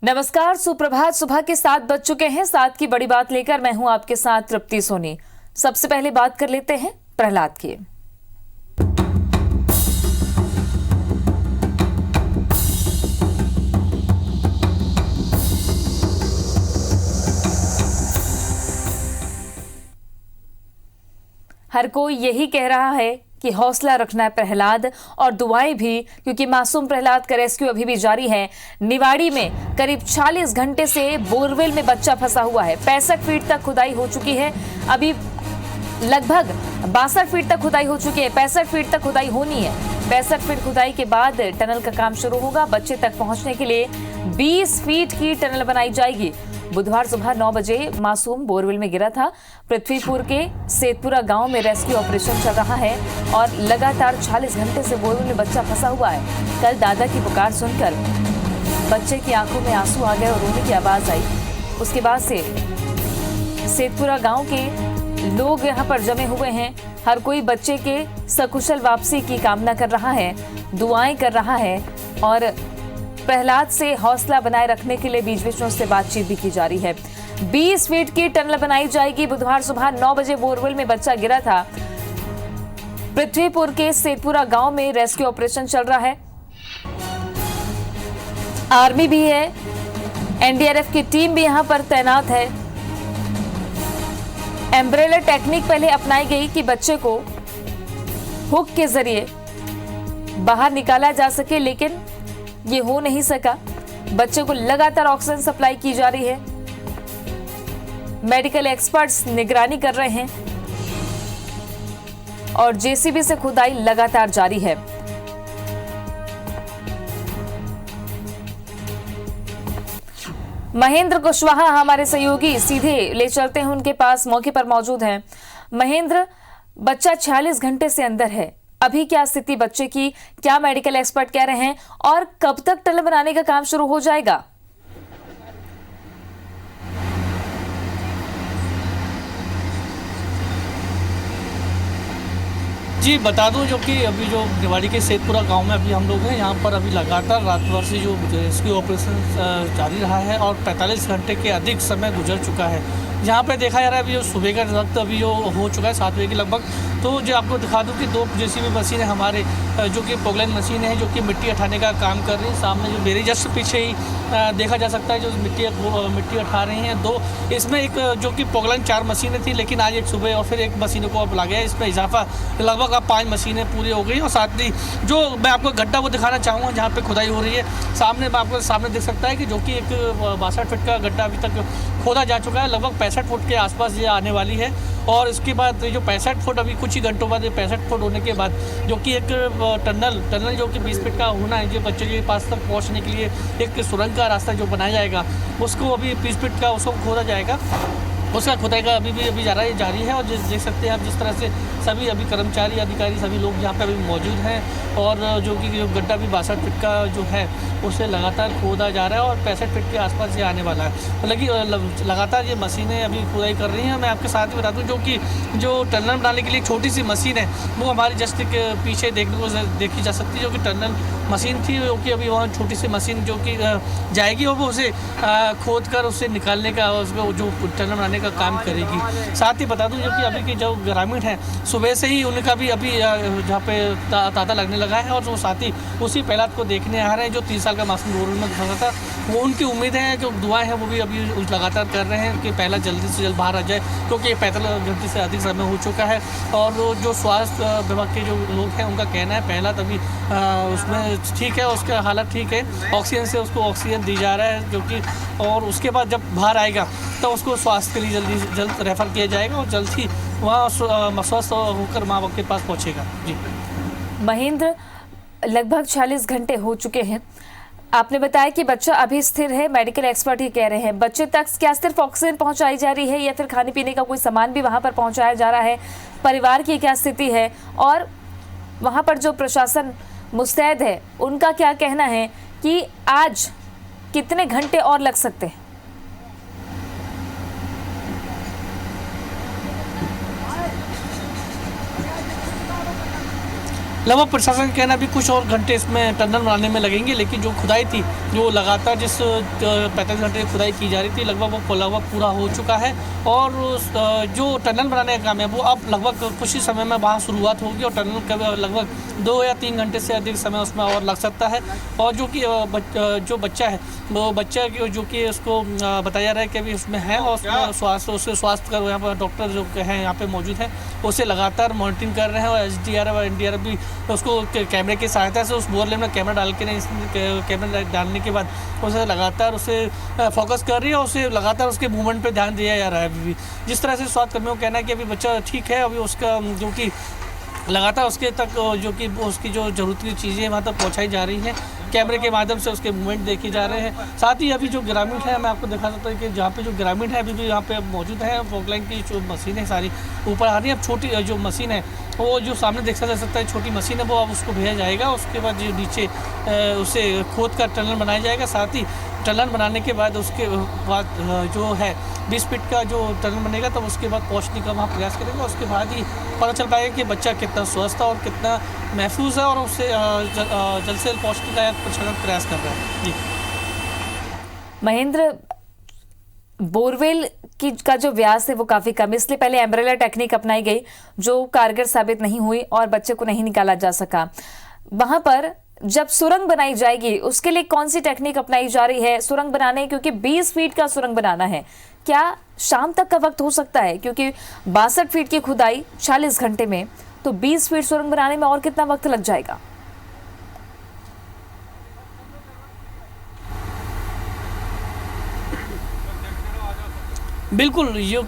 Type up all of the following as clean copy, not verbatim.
नमस्कार, सुप्रभात। सुबह के 7 बज चुके हैं। 7 की बड़ी बात लेकर मैं हूं आपके साथ तृप्ति सोनी। सबसे पहले बात कर लेते हैं प्रहलाद की। हर कोई यही कह रहा है कि हौसला रखना है प्रहलाद, और दुआएं भी, क्योंकि मासूम प्रहलाद का रेस्क्यू अभी भी जारी है। निवाड़ी में करीब 40 घंटे से बोरवेल में बच्चा फंसा हुआ है। 65 फीट तक खुदाई हो चुकी है। अभी लगभग 62 फीट तक खुदाई हो चुकी है। 65 फीट तक खुदाई होनी है। 65 फीट खुदाई के बाद टनल का काम शुरू होगा। बच्चे तक पहुंचने के लिए 20 फीट की टनल बनाई जाएगी। बुधवार सुबह 9 बजे मासूम बोरवेल में गिरा था। पृथ्वीपुर के सेतपुरा गांव में रेस्क्यू ऑपरेशन चल रहा है और लगातार 40 घंटे से बोरवेल में बच्चा फंसा हुआ है। कल दादा की पुकार सुनकर बच्चे की आंखों में आंसू आ गए और रोने की आवाज आई। उसके बाद से सेतपुरा गांव के लोग यहां पर जमे हुए हैं। हर कोई बच्चे के सकुशल वापसी की कामना कर रहा है, दुआएं कर रहा है और प्रहलाद से हौसला बनाए रखने के लिए बीच बीच में उससे बातचीत भी की जा रही है। 20 फीट की टनल बनाई जाएगी। बुधवार सुबह 9 बजे बोरवेल में बच्चा गिरा था। पृथ्वीपुर के सेतपुरा गांव में रेस्क्यू ऑपरेशन चल रहा है। आर्मी भी है, एनडीआरएफ की टीम भी यहां पर तैनात है। एम्ब्रेला टेक्निक पहले अपनाई गई कि बच्चे को हुक के जरिए बाहर निकाला जा सके, लेकिन ये हो नहीं सका। बच्चे को लगातार ऑक्सीजन सप्लाई की जा रही है। मेडिकल एक्सपर्ट्स निगरानी कर रहे हैं और जेसीबी से खुदाई लगातार जारी है। महेंद्र कुशवाहा हमारे सहयोगी, सीधे ले चलते हैं उनके पास, मौके पर मौजूद हैं। महेंद्र, बच्चा 46 घंटे से अंदर है। अभी क्या स्थिति बच्चे की, क्या मेडिकल एक्सपर्ट कह रहे हैं और कब तक टनल बनाने का काम शुरू हो जाएगा? जी बता दूं, जो कि अभी जो निवाड़ी के सेतपुरा गांव में अभी हम लोग हैं, यहाँ पर अभी लगातार रात भर से जो रेस्क्यू ऑपरेशन जारी रहा है और 45 घंटे के अधिक समय गुजर चुका है। यहाँ पे देखा जा रहा है अभी जो सुबह का वक्त अभी जो हो चुका है 7 बजे के लगभग। तो जो आपको दिखा दूं कि 2 जेसीबी मशीनें हमारे जो कि पोगलैन मशीन है, जो कि मिट्टी उठाने का काम कर रही है। सामने जो मेरे जस्ट पीछे ही देखा जा सकता है जो मिट्टी उठा रही हैं 2। इसमें एक जो कि पोगलैन 4 मशीनें थी, लेकिन आज एक सुबह और फिर एक मशीनों को अब लगा है। इसमें इजाफा लगभग अब 5 मशीनें पूरी हो गई। और साथ ही जो मैं आपको गड्ढा वो दिखाना चाहूँगा जहाँ पे खुदाई हो रही है, सामने मैं आपको सामने देख सकता है कि जो कि एक 62 फीट का गड्ढा अभी तक खोदा जा चुका है। लगभग 65 फुट के आसपास ये आने वाली है। और इसके बाद जो 65 फुट अभी कुछ ही घंटों बाद 65 फुट होने के बाद जो कि एक टनल जो कि 20 फीट का होना है, जो बच्चे के पास तक पहुँचने के लिए एक सुरंग का रास्ता जो बनाया जाएगा, उसको अभी 20 फीट का उसको खोदा जाएगा। उसका खुदाई का अभी जारी है। और देख सकते हैं आप जिस तरह से सभी अभी कर्मचारी अधिकारी सभी लोग यहाँ पे अभी मौजूद हैं। और जो कि जो गड्ढा भी 62 फीट का जो है उसे लगातार खोदा जा रहा है और 65 फीट के आसपास ये आने वाला है। मतलब लगातार ये मशीनें अभी खुदाई कर रही हैं। मैं आपके साथ ही बता दूँ, जो कि जो टनल बनाने के लिए छोटी सी मशीन है वो हमारी जस्ट के पीछे देखी जा सकती है, जो कि टनल मशीन थी, जो कि अभी वहाँ छोटी सी मशीन जो कि जाएगी और वो उसे खोद कर उसे निकालने का, उसको जो टनल बनाने का काम करेगी। साथ ही बता दूं जो कि अभी के जो ग्रामीण हैं सुबह से ही उनका भी अभी जहाँ पे तांता लगने लगा है और वो साथ ही उसी प्रहलाद को देखने आ रहे हैं जो 3 साल का मासूम बोरवेल में फंसा था। वो उनकी उम्मीद है, जो दुआएं हैं वो भी अभी लगातार कर रहे हैं कि प्रहलाद जल्दी से जल्द बाहर आ जाए, क्योंकि 45 घंटे से अधिक समय हो चुका है। और जो स्वास्थ्य विभाग के जो लोग हैं उनका कहना है प्रहलाद अभी उसमें ठीक है, उसका हालत ठीक है, ऑक्सीजन से उसको ऑक्सीजन दी जा रहा है, जो कि और उसके बाद जब बाहर आएगा तो उसको स्वास्थ्य के लिए जल्द रेफर किया जाएगा और जल्द ही वहाँ स्वस्थ होकर माँ बाप के पास पहुँचेगा। जी महेंद्र, लगभग 40 घंटे हो चुके हैं। आपने बताया कि बच्चा अभी स्थिर है, मेडिकल एक्सपर्ट ही कह रहे हैं। बच्चे तक क्या सिर्फ ऑक्सीजन पहुंचाई जा रही है या फिर खाने पीने का कोई सामान भी वहां पर पहुंचाया जा रहा है? परिवार की क्या स्थिति है और वहां पर जो प्रशासन मुस्तैद है उनका क्या कहना है कि आज कितने घंटे और लग सकते हैं? लगभग प्रशासन का कहना भी कुछ और घंटे इसमें टनल बनाने में लगेंगे, लेकिन जो खुदाई थी, जो लगातार जिस 45 घंटे खुदाई की जा रही थी, लगभग वो पूरा हो चुका है। और जो टनल बनाने का काम है वो अब लगभग कुछ ही समय में वहाँ शुरुआत होगी और टनल का लगभग 2 या 3 घंटे से अधिक समय उसमें और लग सकता है। और जो कि जो बच्चा है वो बच्चा जो कि उसको बताया जा रहा है कि अभी उसमें है और उसके स्वास्थ्य का यहाँ पर डॉक्टर जो हैं यहाँ पे मौजूद हैं, उसे लगातार मॉनिटरिंग कर रहे हैं। और SDRF और NDRF भी उसको कैमरे की सहायता से उस बोरवेल में कैमरा डाल के कैमरा डालने के बाद उसे लगातार उसे फोकस कर रही है और उसे लगातार उसके मूवमेंट पे ध्यान दिया जा रहा है। अभी भी जिस तरह से स्वास्थ्य कर्मियों का कहना है कि अभी बच्चा ठीक है, अभी उसका जो कि लगातार उसके तक जो कि उसकी जो ज़रूरत की चीज़ें वहाँ तक पहुँचाई जा रही हैं, कैमरे के माध्यम से उसके मूवमेंट देखे जा रहे हैं। साथ ही अभी जो ग्रामीण है, मैं आपको दिखा सकता हूँ कि जहाँ पे जो ग्रामीण है अभी भी यहाँ पे मौजूद है। फॉकलाइन की जो मशीन है सारी ऊपर आ रही है। अब छोटी जो मशीन है वो जो सामने देखा जा सकता है, छोटी मशीन है, वो अब उसको भेजा जाएगा। उसके बाद जो नीचे उसे खोद कर टनल बनाया जाएगा। साथ ही टनल बनाने के बाद उसके बाद जो है 20 फीट का जो टनल बनेगा, तब उसके बाद पहुँचने का वहाँ प्रयास करेगा। उसके बाद ही पता चल पाएगा कि बच्चा कितना स्वस्थ है और कितना महफूज है और उससे जल्द से जल्द पहुँचने का प्रशासन प्रयास कर रहा है। जी महेंद्र, बोरवेल की का जो व्यास है वो काफी कम, इसलिए पहले एम्ब्रेला टेक्निक अपनाई गई जो कारगर साबित नहीं हुई और बच्चे को नहीं निकाला जा सका। वहां पर जब सुरंग बनाई जाएगी उसके लिए कौन सी टेक्निक अपनाई जा रही है सुरंग बनाने, क्योंकि 20 फीट का सुरंग बनाना है, क्या शाम तक का वक्त हो सकता है? क्योंकि 62 फीट की खुदाई 40 घंटे में, तो 20 फीट सुरंग बनाने में और कितना वक्त लग जाएगा? बिल्कुल, जो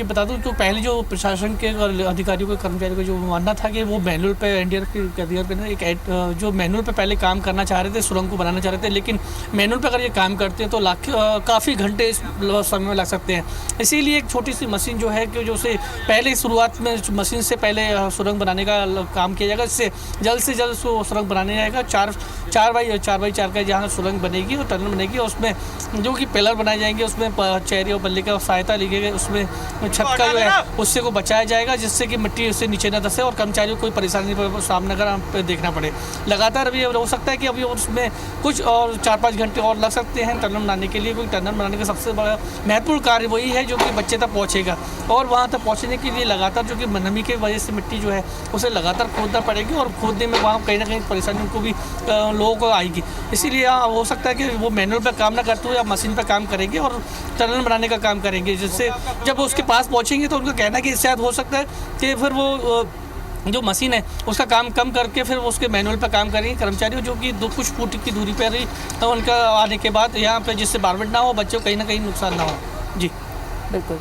बता दूं तो पहले जो प्रशासन के और अधिकारियों के कर्मचारियों का जो मानना था कि वो मैनुअल पे NDRF के अधिकार पे ना जो मैनुअल पे पहले काम करना चाह रहे थे, सुरंग को बनाना चाह रहे थे, लेकिन मैनुअल पे अगर ये काम करते हैं तो काफ़ी घंटे इस समय में लग सकते हैं। इसीलिए एक छोटी सी मशीन जो है कि जो से पहले शुरुआत में मशीन से पहले सुरंग बनाने का काम किया जाएगा, जिससे जल्द से जल्द सुरंग बनाने जाएगा। 4 बाई 4 का जहाँ सुरंग बनेगी और टनल बनेगी, उसमें जो कि पिलर बनाए जाएंगे, उसमें चेहरे और बल्ले का सहायता ली गई, उसमें छत का जो है उससे को बचाया जाएगा, जिससे कि मिट्टी उससे नीचे न धंसे और कर्मचारियों को कोई परेशानी का सामना कर देखना पड़े। लगातार अभी हो सकता है कि अभी उसमें कुछ और 4-5 घंटे और लग सकते हैं टनल बनाने के लिए, क्योंकि टनल बनाने का सबसे बड़ा महत्वपूर्ण कार्य वही है जो कि बच्चे तक पहुँचेगा। और वहाँ तक पहुँचने के लिए लगातार जो कि नमी की वजह से मिट्टी जो है उसे लगातार खोदना पड़ेगी और खोदने में वहाँ कहीं ना कहीं परेशानी उनको भी लोगों को आएगी। इसीलिए हो सकता है कि वो मैनुअल पर काम ना करते हुए या मशीन पर काम करेंगे और टनल बनाने का काम करेंगे, जिससे जब उसके पास पहुंचेंगे तो उनका कहना है कि शायद हो सकता है कि फिर वो जो मशीन है उसका काम कम करके फिर वो उसके मैनुअल पर काम करेंगे कर्मचारी, जो कि कुछ फुट की दूरी पर ही तो उनका आने के बाद यहाँ पे, जिससे बारमेंट ना हो, बच्चों को कहीं ना कहीं नुकसान ना हो। जी बिल्कुल,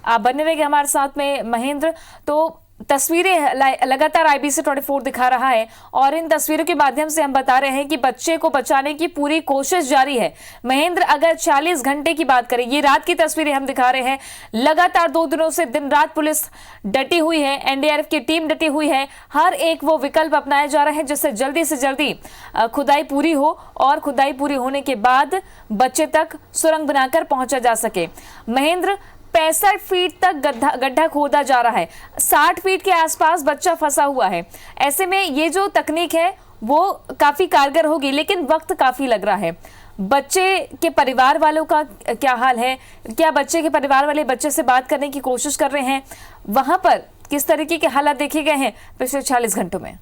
आप बने रहेंगे हमारे साथ में महेंद्र। तो तस्वीरें लगातार IBC 24 दिखा रहा है और इन तस्वीरों के माध्यम से हम बता रहे हैं कि बच्चे को बचाने की पूरी कोशिश जारी है। महेंद्र, अगर 40 घंटे की बात करें, ये रात की तस्वीरें हम दिखा रहे हैं, लगातार 2 दिनों से दिन रात पुलिस डटी हुई है, NDRF की टीम डटी हुई है, हर एक वो विकल्प अपनाए जा रहे हैं जिससे जल्दी से जल्दी खुदाई पूरी हो और खुदाई पूरी होने के बाद बच्चे तक सुरंग बनाकर पहुंचा जा सके। महेंद्र, 65 फीट तक गड्ढा खोदा जा रहा है, 60 फीट के आसपास बच्चा फंसा हुआ है। ऐसे में ये जो तकनीक है वो काफी कारगर होगी, लेकिन वक्त काफी लग रहा है। बच्चे के परिवार वालों का क्या हाल है? क्या बच्चे के परिवार वाले बच्चे से बात करने की कोशिश कर रहे हैं? वहां पर किस तरीके के हालात देखे गए हैं पिछले 40 घंटों में?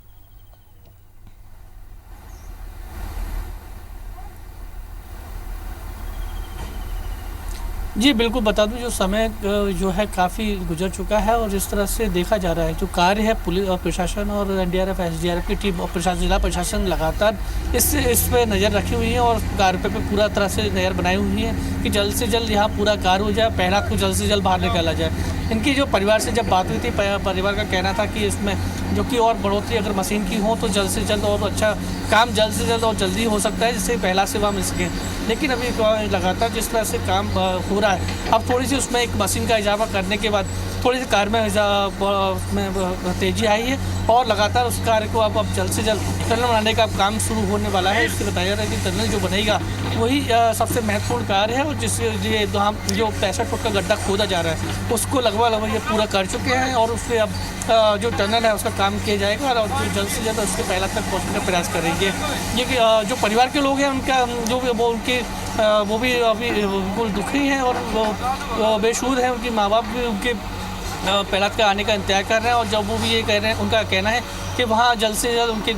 जी बिल्कुल, बता दूं जो समय जो है काफ़ी गुजर चुका है और जिस तरह से देखा जा रहा है जो कार्य है पुलिस और प्रशासन और NDRF SDRF की टीम और जिला प्रशासन लगातार इस पे नज़र रखी हुई है और कार्य पे पूरा तरह से नज़र बनाई हुई है कि जल्द से जल्द यहाँ पूरा कार्य हो जाए, पहला को जल्द से जल्द बाहर निकाला जाए। इनकी जो परिवार से जब बात हुई थी, परिवार का कहना था कि इसमें जो कि और बढ़ोतरी अगर मशीन की हो तो जल्द से जल्द और अच्छा काम जल्द से जल्द और जल्दी हो सकता है, जिससे पहला सेवा मिल सके। लेकिन अभी लगातार जिस तरह से काम हो रहा रहा है। अब थोड़ी सी उसमें एक मशीन का इजाफा करने के बाद थोड़ी सी कार्य में तेजी आई है और लगातार उस कार्य को अब जल्द से जल्द टनल बनाने का काम शुरू होने वाला है। इससे बताया जा रहा है कि टनल जो बनेगा वही सबसे महत्वपूर्ण कार्य है और जिससे ये जो 65 फुट का गड्ढा खोदा जा रहा है उसको लगभग ये पूरा कर चुके हैं और उससे अब जो टनल है उसका काम किया जाएगा और जल्द से जल्द उसके पहला तक पहुँचने का प्रयास करेंगे। ये जो परिवार के लोग हैं उनका वो भी अभी बिल्कुल दुखी हैं और वो बेसुध हैं। उनके माँ बाप भी उनके पहलात का आने का इंतजार कर रहे हैं और जब वो भी ये कह रहे हैं, उनका कहना है कि वहाँ जल्द से जल्द उनके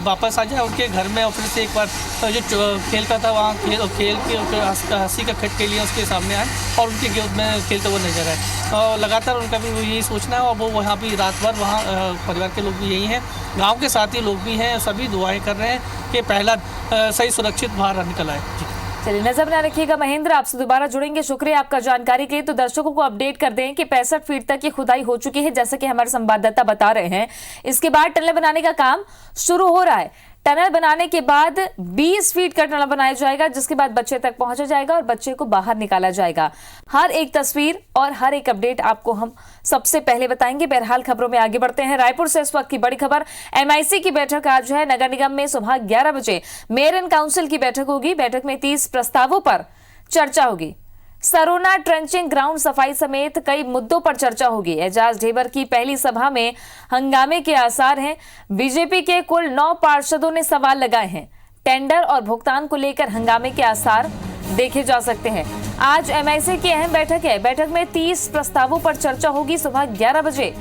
वापस आ जाए उनके घर में और फिर से एक बार जो खेलता था वहाँ खेल के हंसी का खट के लिए उसके सामने आए और उनके गेंद में खेलते हुए नजर आए। और लगातार उनका भी यही सोचना है और वो वहाँ भी रात भर वहाँ परिवार के लोग भी यही हैं, गाँव के साथी लोग भी हैं, सभी दुआएँ कर रहे हैं कि पहला सही सुरक्षित बाहर निकल आए। चलिए नजर बना रखिएगा। महेंद्र, आपसे दोबारा जुड़ेंगे। शुक्रिया आपका जानकारी के लिए। तो दर्शकों को अपडेट कर दें कि 65 फीट तक की खुदाई हो चुकी है, जैसा कि हमारे संवाददाता बता रहे हैं। इसके बाद टनल बनाने का काम शुरू हो रहा है। टनल बनाने के बाद 20 फीट का टनल बनाया जाएगा, जिसके बाद बच्चे तक पहुंचा जाएगा और बच्चे को बाहर निकाला जाएगा। हर एक तस्वीर और हर एक अपडेट आपको हम सबसे पहले बताएंगे। बहरहाल खबरों में आगे बढ़ते हैं। रायपुर से इस वक्त की बड़ी खबर, MIC की बैठक आज है। नगर निगम में सुबह 11 बजे मेयर एंड काउंसिल की बैठक होगी। बैठक में 30 प्रस्तावों पर चर्चा होगी। सरोना ट्रेंचिंग ग्राउंड सफाई समेत कई मुद्दों पर चर्चा होगी। एजाज ढेबर की पहली सभा में हंगामे के आसार हैं। बीजेपी के कुल 9 पार्षदों ने सवाल लगाए हैं। टेंडर और भुगतान को लेकर हंगामे के आसार देखे जा सकते हैं। आज MIC की अहम बैठक है। बैठक में 30 प्रस्तावों पर चर्चा होगी। सुबह 11 बजे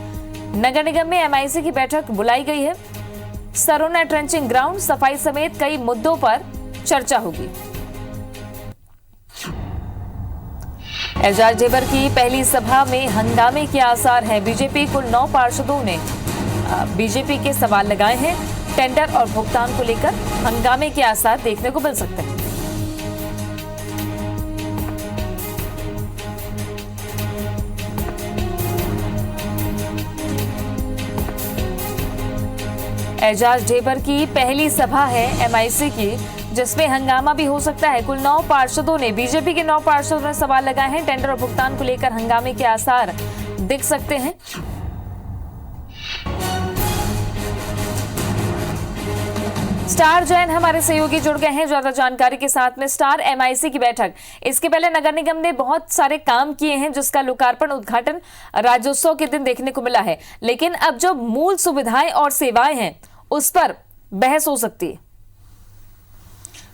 नगर निगम में MIC की बैठक बुलाई गई है। सरोना ट्रेंचिंग ग्राउंड सफाई समेत कई मुद्दों पर चर्चा होगी। एजाज ढेबर की पहली सभा में हंगामे के आसार हैं। बीजेपी कुल 9 पार्षदों ने बीजेपी के सवाल लगाए हैं। टेंडर और भुगतान को लेकर हंगामे के आसार देखने को मिल सकते हैं। एजाज ढेबर की पहली सभा है MIC की, जिसमें हंगामा भी हो सकता है। कुल 9 पार्षदों ने बीजेपी के 9 पार्षदों ने सवाल लगाए हैं। टेंडर और भुगतान को लेकर हंगामे के आसार दिख सकते हैं। स्टार जैन हमारे सहयोगी जुड़ गए हैं ज्यादा जानकारी के साथ में। स्टार, MIC की बैठक, इसके पहले नगर निगम ने बहुत सारे काम किए हैं, जिसका लोकार्पण उद्घाटन राज्योत्सव के दिन देखने को मिला है। लेकिन अब जो मूल सुविधाएं और सेवाएं हैं उस पर बहस हो सकती है।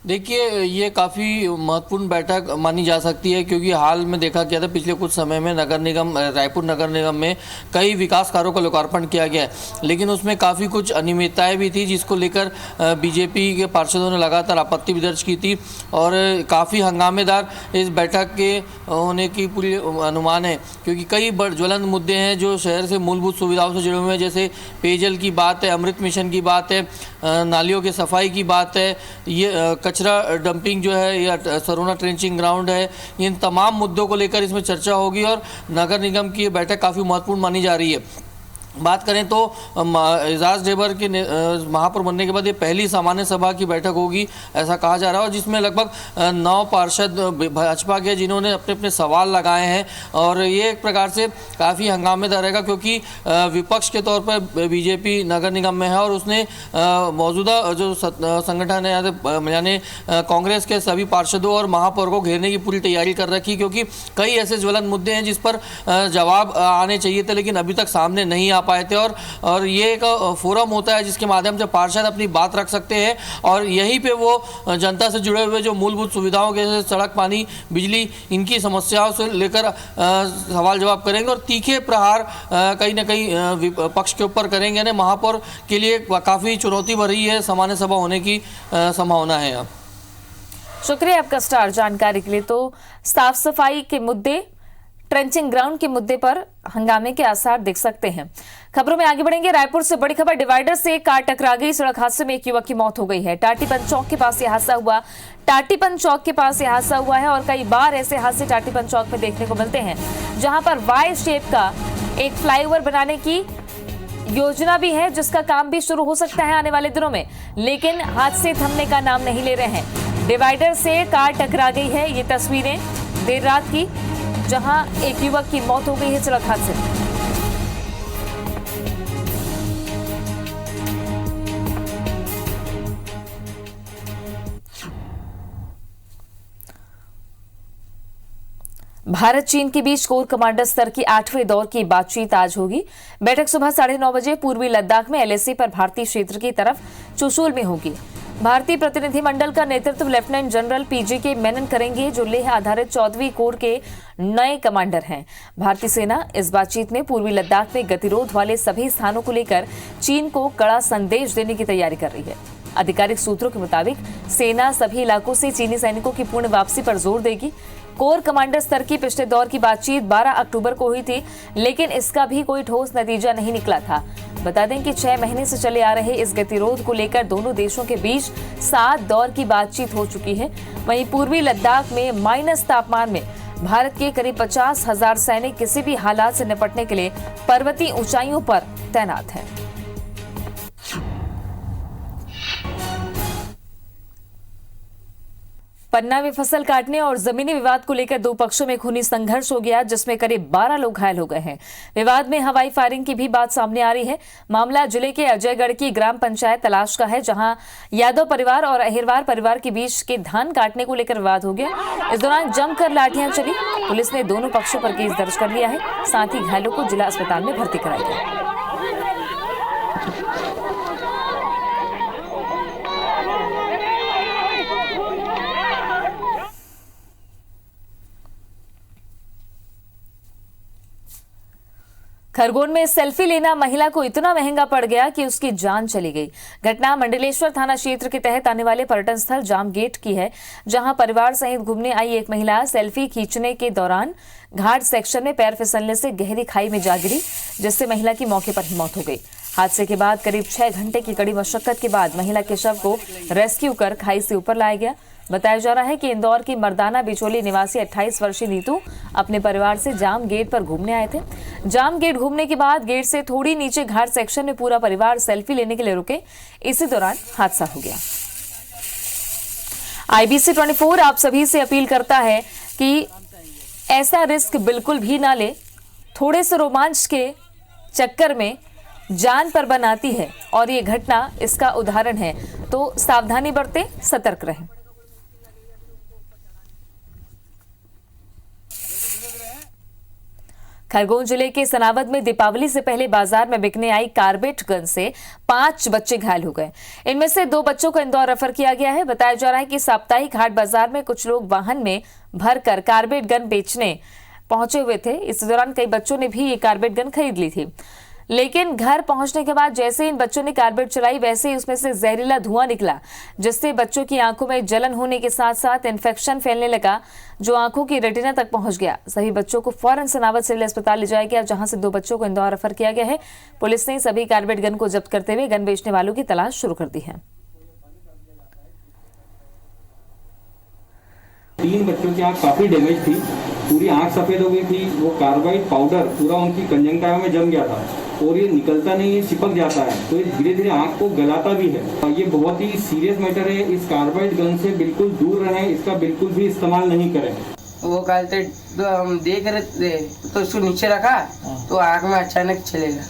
देखिए, ये काफ़ी महत्वपूर्ण बैठक मानी जा सकती है क्योंकि हाल में देखा गया था पिछले कुछ समय में रायपुर नगर निगम में कई विकास कार्यों का लोकार्पण किया गया है, लेकिन उसमें काफ़ी कुछ अनियमितताएं भी थी जिसको लेकर बीजेपी के पार्षदों ने लगातार आपत्ति भी दर्ज की थी और काफ़ी हंगामेदार इस बैठक के होने की पूरी अनुमान है क्योंकि कई ज्वलंत मुद्दे हैं जो शहर से मूलभूत सुविधाओं से जुड़े हुए हैं, जैसे पेयजल की बात है, अमृत मिशन की बात है, नालियों की सफाई की बात है, ये कचरा डंपिंग जो है या सरोना ट्रेंचिंग ग्राउंड है। इन तमाम मुद्दों को लेकर इसमें चर्चा होगी और नगर निगम की ये बैठक काफ़ी महत्वपूर्ण मानी जा रही है। बात करें तो एजाज ढेबर के महापौर बनने के बाद ये पहली सामान्य सभा की बैठक होगी ऐसा कहा जा रहा है और जिसमें लगभग 9 पार्षद भाजपा के जिन्होंने अपने अपने सवाल लगाए हैं और ये एक प्रकार से काफ़ी हंगामेदार रहेगा क्योंकि विपक्ष के तौर पर बीजेपी नगर निगम में है और उसने मौजूदा जो संगठन है यानी कांग्रेस के सभी पार्षदों और महापौर को घेरने की पूरी तैयारी कर रखी क्योंकि कई ऐसे ज्वलंत मुद्दे हैं जिस पर जवाब आने चाहिए थे लेकिन अभी तक सामने नहीं आ पाए थे और ये एक फोरम होता है जिसके माध्यम से पार्षद अपनी बात रख सकते हैं और यहीं पे वो जनता से जुड़े हुए जो मूलभूत सुविधाओं के जैसे सड़क, पानी, बिजली, इनकी समस्याओं से लेकर सवाल जवाब करेंगे और तीखे प्रहार कहीं ना कहीं पक्ष के ऊपर करेंगे। यानी महापौर के लिए काफ़ी चुनौती भरी है सामान्य सभा होने की संभावना है। शुक्रिया आपका स्टार जानकारी के लिए। तो साफ सफाई के मुद्दे, ट्रेंचिंग ग्राउंड के मुद्दे पर हंगामे के आसार दिख सकते हैं। खबरों में आगे बढ़ेंगे। रायपुर से बड़ी खबर, डिवाइडर से कार टकरा गई। सड़क हादसे में एक युवक की मौत हो गई है। टाटीपन चौक के पास यह हादसा हुआ। टाटीपन चौक के पास यह हादसा हुआ है और कई बार ऐसे हादसे टाटीपन चौक में देखने को मिलते हैं, जहां पर वाई शेप का एक फ्लाईओवर बनाने की योजना भी है, जिसका काम भी शुरू हो सकता है आने वाले दिनों में, लेकिन हादसे थमने का नाम नहीं ले रहे हैं। डिवाइडर से कार टकरा गई है। ये तस्वीरें देर रात की जहां एक युवक की मौत हो गई है सड़क हादसे में। भारत चीन के बीच कोर कमांडर स्तर की 8वें दौर की बातचीत आज होगी। बैठक सुबह 9:30 बजे पूर्वी लद्दाख में LAC पर भारतीय क्षेत्र की तरफ चुशूल में होगी। भारतीय प्रतिनिधिमंडल का नेतृत्व लेफ्टिनेंट जनरल PJK मेनन करेंगे, जो लेह आधारित 14वीं कोर के नए कमांडर हैं। भारतीय सेना इस बातचीत में पूर्वी लद्दाख में गतिरोध वाले सभी स्थानों को लेकर चीन को कड़ा संदेश देने की तैयारी कर रही है। आधिकारिक सूत्रों के मुताबिक सेना सभी इलाकों से चीनी सैनिकों की पूर्ण वापसी पर जोर देगी। कोर कमांडर स्तर की पिछले दौर की बातचीत 12 अक्टूबर को हुई थी, लेकिन इसका भी कोई ठोस नतीजा नहीं निकला था। बता दें कि 6 महीने से चले आ रहे इस गतिरोध को लेकर दोनों देशों के बीच 7 दौर की बातचीत हो चुकी है। वहीं पूर्वी लद्दाख में माइनस तापमान में भारत के करीब 50,000 सैनिक किसी भी हालात से निपटने के लिए पर्वतीय ऊंचाइयों पर तैनात हैं। पन्ना में फसल काटने और जमीनी विवाद को लेकर 2 पक्षों में खूनी संघर्ष हो गया, जिसमें करीब 12 लोग घायल हो गए हैं। विवाद में हवाई फायरिंग की भी बात सामने आ रही है। मामला जिले के अजयगढ़ की ग्राम पंचायत तलाश का है, जहां यादव परिवार और अहिरवार परिवार के बीच के धान काटने को लेकर विवाद हो गया। इस दौरान जमकर लाठियां चली। पुलिस ने दोनों पक्षों पर केस दर्ज कर लिया है। साथ ही घायलों को जिला अस्पताल में भर्ती कराया गया। खरगोन में सेल्फी लेना महिला को इतना महंगा पड़ गया कि उसकी जान चली गई। घटना मंडलेश्वर थाना क्षेत्र के तहत आने वाले पर्यटन स्थल जाम गेट की है, जहां परिवार सहित घूमने आई एक महिला सेल्फी खींचने के दौरान घाट सेक्शन में पैर फिसलने से गहरी खाई में जा गिरी, जिससे महिला की मौके पर ही मौत हो गई। हादसे के बाद करीब 6 घंटे की कड़ी मशक्कत के बाद महिला के शव को रेस्क्यू कर खाई से ऊपर लाया गया। बताया जा रहा है कि इंदौर की मर्दाना बिचौली निवासी 28 वर्षीय नीतू अपने परिवार से जाम गेट पर घूमने आए थे। जाम गेट घूमने के बाद गेट से थोड़ी नीचे घाट सेक्शन में पूरा परिवार सेल्फी लेने के लिए रुके। इसी दौरान हादसा हो गया। IBC 24 आप सभी से अपील करता है कि ऐसा रिस्क बिल्कुल भी ना ले। थोड़े से रोमांच के चक्कर में जान पर बनाती है और ये घटना इसका उदाहरण है। तो सावधानी बरतें, सतर्क रहें। खरगोन जिले के सनावद में दीपावली से पहले बाजार में बिकने आई कारबेट गन से 5 बच्चे घायल हो गए। इनमें से 2 बच्चों को इंदौर रेफर किया गया है। बताया जा रहा है कि साप्ताहिक हाट बाजार में कुछ लोग वाहन में भरकर कारबेट गन बेचने पहुंचे हुए थे। इस दौरान कई बच्चों ने भी ये कारबेट गन खरीद ली थी, लेकिन घर पहुंचने के बाद जैसे ही इन बच्चों ने कारबेट चलाई, वैसे ही उसमें से जहरीला धुआं निकला, जिससे बच्चों की आंखों में जलन होने के साथ साथ इन्फेक्शन फैलने लगा, जो आंखों की रेटिना तक पहुंच गया। सभी बच्चों को फौरन सनावद सिविल अस्पताल ले जाया गया, जहां से 2 बच्चों को इंदौर रेफर किया गया है। पुलिस ने सभी कारबेट गन को जब्त करते हुए गन बेचने वालों की तलाश शुरू कर दी है। 3 बच्चों की आंख काफी डैमेज थी, पूरी आंख सफेद हो गई थी। वो कार्बाइड पाउडर पूरा उनकी कंजंक्टिवा में जम गया था और ये निकलता नहीं, ये चिपक जाता है, तो ये धीरे धीरे आंख को गलाता भी है। और ये बहुत ही सीरियस मैटर है। इस कार्बाइड गन से बिल्कुल दूर रहें, इसका बिल्कुल भी इस्तेमाल नहीं करें। वो कहते तो हम देख रहे थे तो उसको नीचे रखा तो आंख में अचानक चलेगा।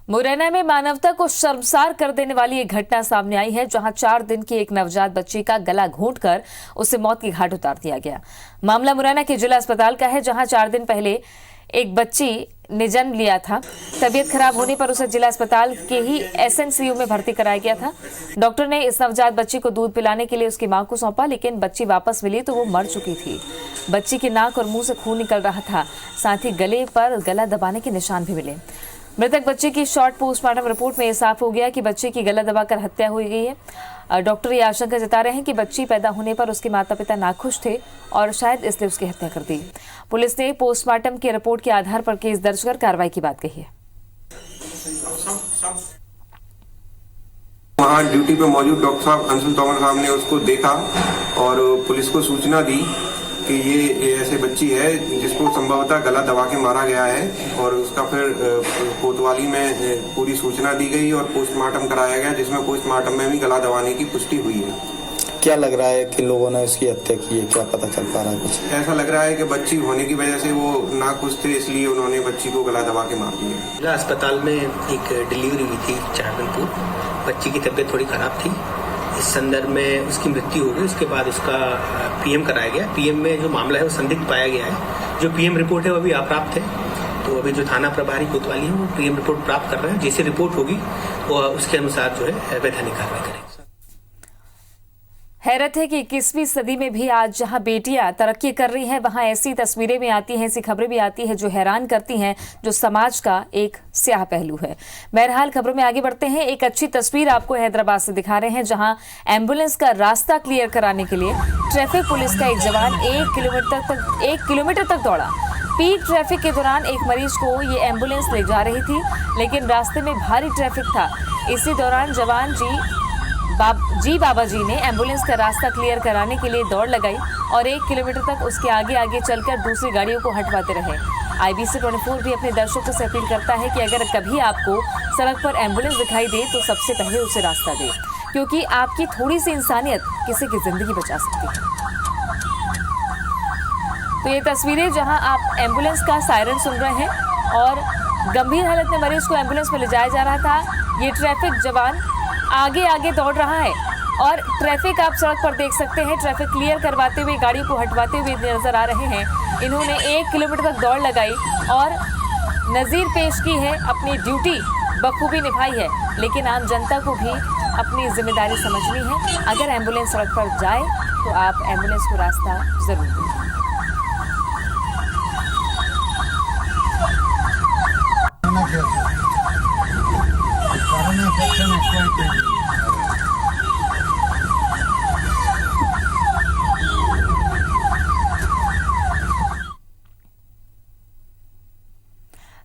मुरैना में मानवता को शर्मसार कर देने वाली एक घटना सामने आई है, जहां 4 दिन की एक नवजात बच्ची का गला घोंटकर उसे मौत की घाट उतार दिया गया। मामला मुरैना के जिला अस्पताल का है, जहां 4 दिन पहले एक बच्ची ने जन्म लिया था। तबीयत खराब होने पर उसे जिला अस्पताल के ही SNCU में भर्ती कराया गया था। डॉक्टर ने इस नवजात बच्ची को दूध पिलाने के लिए उसकी मां को सौंपा, लेकिन बच्ची वापस मिली तो वो मर चुकी थी। बच्ची के नाक और मुंह से खून निकल रहा था, साथ ही गले पर गला दबाने के निशान भी मिले। मृतक बच्चे की शॉर्ट पोस्टमार्टम रिपोर्ट में यह साफ हो गया कि बच्चे की गला दबाकर हत्या हुई गई है। डॉक्टर ये आशंका जता रहे हैं कि बच्ची पैदा होने पर उसके माता पिता नाखुश थे और शायद इसलिए उसकी हत्या कर दी। पुलिस ने पोस्टमार्टम की रिपोर्ट के आधार पर केस दर्ज कर कार्रवाई की बात कही है। वहाँ ड्यूटी पे मौजूद डॉक्टर साहब अंशुल तोमर साहब ने उसको देखा और पुलिस को सूचना दी कि ये ऐसे बच्ची है जिसको संभवतः गला दबा के मारा गया है, और उसका फिर कोतवाली में पूरी सूचना दी गई और पोस्टमार्टम कराया गया, जिसमें पोस्टमार्टम में भी गला दबाने की पुष्टि हुई है। क्या लग रहा है कि लोगों ने उसकी हत्या की है, क्या पता चल पा रहा है कुछ? ऐसा लग रहा है कि बच्ची होने की वजह से वो ना खुश थे, इसलिए उन्होंने बच्ची को गला दबा के मार दिया। जिला अस्पताल में एक डिलीवरी हुई थी चारगनपुर। बच्ची की तबीयत थोड़ी खराब थी, इस संदर्भ में उसकी मृत्यु हो गई। उसके बाद उसका पीएम कराया गया। पीएम में जो मामला है वो संदिग्ध पाया गया है। जो पीएम रिपोर्ट है वो अभी अप्राप्त है, तो अभी जो थाना प्रभारी कोतवाली है वो पीएम रिपोर्ट प्राप्त कर रहे हैं। जैसी रिपोर्ट होगी वो उसके अनुसार जो है वैधानिक कार्रवाई करेंगे। हैरत है कि 21वीं सदी में भी आज जहां बेटियां तरक्की कर रही हैं, वहां ऐसी तस्वीरें भी आती हैं, ऐसी खबरें भी आती हैं जो हैरान करती हैं, जो समाज का एक स्याह पहलू है। बहरहाल खबरों में आगे बढ़ते हैं। एक अच्छी तस्वीर आपको हैदराबाद से दिखा रहे हैं, जहां एम्बुलेंस का रास्ता क्लियर कराने के लिए ट्रैफिक पुलिस का एक जवान 1 किलोमीटर तक दौड़ा। पीक ट्रैफिक के दौरान एक मरीज को ये एम्बुलेंस ले जा रही थी, लेकिन रास्ते में भारी ट्रैफिक था। इसी दौरान जवान बाबा जी ने एम्बुलेंस का रास्ता क्लियर कराने के लिए दौड़ लगाई और 1 किलोमीटर तक उसके आगे आगे चलकर दूसरी गाड़ियों को हटवाते रहे। IBC 24 भी अपने दर्शकों से अपील करता है कि अगर कभी आपको सड़क पर एम्बुलेंस दिखाई दे तो सबसे पहले उसे रास्ता दे, क्योंकि आपकी थोड़ी सी इंसानियत किसी की जिंदगी बचा सकती है। तो ये तस्वीरें जहां आप एम्बुलेंस का सायरन सुन रहे हैं और गंभीर हालत में मरीज को एम्बुलेंस में ले जाया जा रहा था। ये ट्रैफिक जवान आगे आगे दौड़ रहा है और ट्रैफिक आप सड़क पर देख सकते हैं। ट्रैफिक क्लियर करवाते हुए, गाड़ी को हटवाते हुए नजर आ रहे हैं। इन्होंने 1 किलोमीटर तक दौड़ लगाई और नज़ीर पेश की है, अपनी ड्यूटी बखूबी निभाई है। लेकिन आम जनता को भी अपनी जिम्मेदारी समझनी है। अगर एम्बुलेंस सड़क पर जाए तो आप एम्बुलेंस को रास्ता जरूर दें।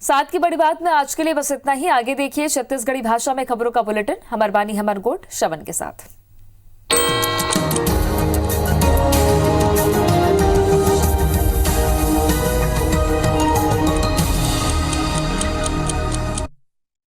साथ की बड़ी बात में आज के लिए बस इतना ही। आगे देखिए छत्तीसगढ़ी भाषा में खबरों का बुलेटिन हमार बानी हमार गोट श्रवण के साथ।